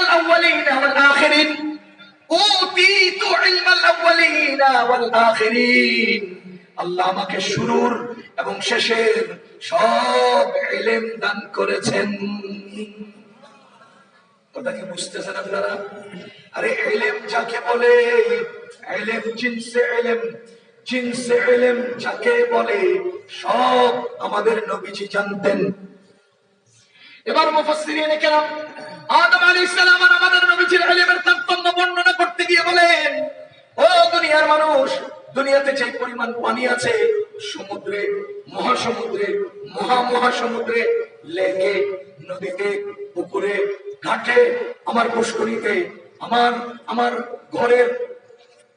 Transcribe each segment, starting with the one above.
الأولين والآخرين أوتيت علم الأولين والآخرين আল্লাহ আমাকে শুরুর এবং শেষের সব ইলম দান করেছেন। কথা কি বুঝতেছেন আপনারা? আরে ইলম যাকে বলে, ইলম জিনসে ইলম, জিনসে ইলম যাকে বলে সব আমাদের নবীজি জানতেন। এবার মুফাসসিরিনে কেরাম আদম আলাইহিস সালাম আর আমাদের নবীজির ইলমের তারতম্য বর্ণনা করতে গিয়ে বলেন, ও দুনিয়ার মানুষ, দুনিয়াতে যে পরিমাণ পানি আছে, সমুদ্রে, মহাসমুদ্রে, মহাসমুদ্রে, লেকে, নদীতে, পুকুরে, ঘাটে, আমার পুষ্করিতে, আমার ঘরের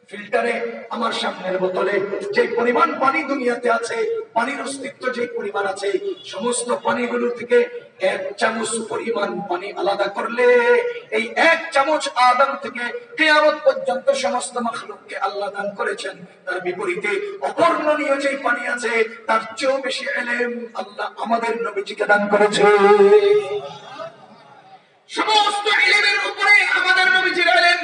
ফিল্টারে, আমার সামনের বোতলে যে পরিমাণ পানি দুনিয়াতে আছে, পানির অস্তিত্ব যে পরিমাণ আছে, সমস্ত পানিগুলো থেকে 1 চামচ পরিমাণ পানি আলাদা করলে এই 1 চামচ আদম থেকে কিয়ামত পর্যন্ত সমস্ত মাখলুককে আল্লাহ দান করেছেন। তার বিপরীতে অবর্ণনীয় যে পানি আছে তার চেয়েও বেশি ইলম আল্লাহ আমাদের নবীজিকে দান করেছে। সমস্ত ইলমের উপরে আমাদের নবীজির ইলম,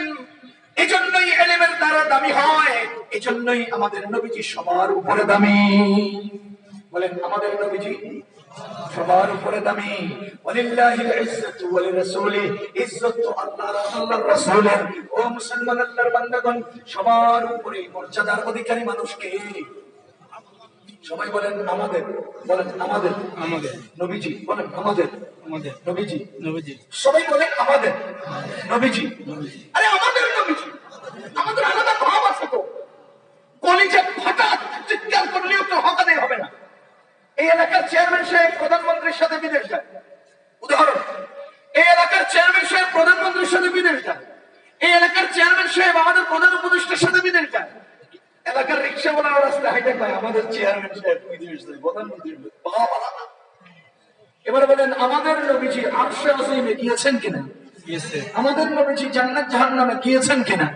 এজন্যই ইলমের দ্বারা দামি হয়, এজন্যই আমাদের নবীজি সবার উপরে দামি। বলেন আমাদের নবীজি সবার উপরে দামি। ওয়ালিল্লাহিল ইজ্জাতু ওয়া লিরাসূলিহি, ইজ্জত তো আল্লাহর, আল্লাহর রাসূলের। ও মুসলমান আল্লাহর বান্দাগণ, সবার উপরে মর্যাদার অধিকারী মানুষকে সবাই বলেন আমাদের, বলেন আমাদের, আমাদের নবীজি, বলেন আমাদের, আমাদের নবীজি, নবীজি, সবাই বলেন আমাদের নবীজি। আরে আমাদের নবীজি, আমাদের আলাদা ভাব আছে তো, কলিজা ফাটা চিৎকার করলেও তো হকানে হবে না। এই এলাকার চেয়ারম্যান সাহেব প্রধানমন্ত্রীর সাথে বিদেশ যায়, উদাহরণ, এই এলাকার চেয়ারম্যান সাহেব প্রধানমন্ত্রীর সাথে বিদেশ যায়, এই এলাকার চেয়ারম্যান সাহেব আমাদের প্রধান উপদেষ্টার সাথে বিদেশ যায়। এলাকার রিক্সাওয়ালা রাস্তায় হাইটে পায় আমাদের চেয়ারম্যান সাহেব বিদেশ যায়, প্রধানমন্ত্রী। এবার বলেন আমাদের নবীজি আরশে আযীমে গিয়েছেন কিনা? আমাদের নবীজি জান্নাত জাহান্নামে গিয়েছেন কিনা?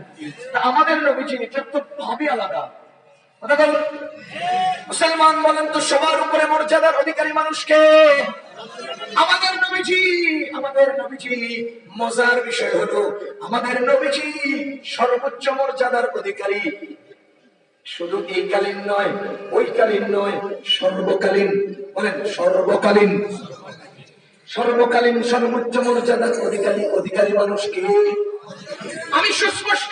আমাদের নবীজি এটা তো ভাবই আলাদা। মুসলমান বলেন তো সবার উপরে মর্যাদার অধিকারী মানুষকে আমাদের নবীজি। আমাদের নবীজি, মজার বিষয় হলো আমাদের নবীজি সর্বোচ্চ মর্যাদার অধিকারী। শুধু এই কালীন নয়, ওই কালীন নয়, সর্বকালীন। বলেন সর্বকালীন, সর্বকালীন সর্বোচ্চ মর্যাদার অধিকারী মানুষকে আমি সুস্পষ্ট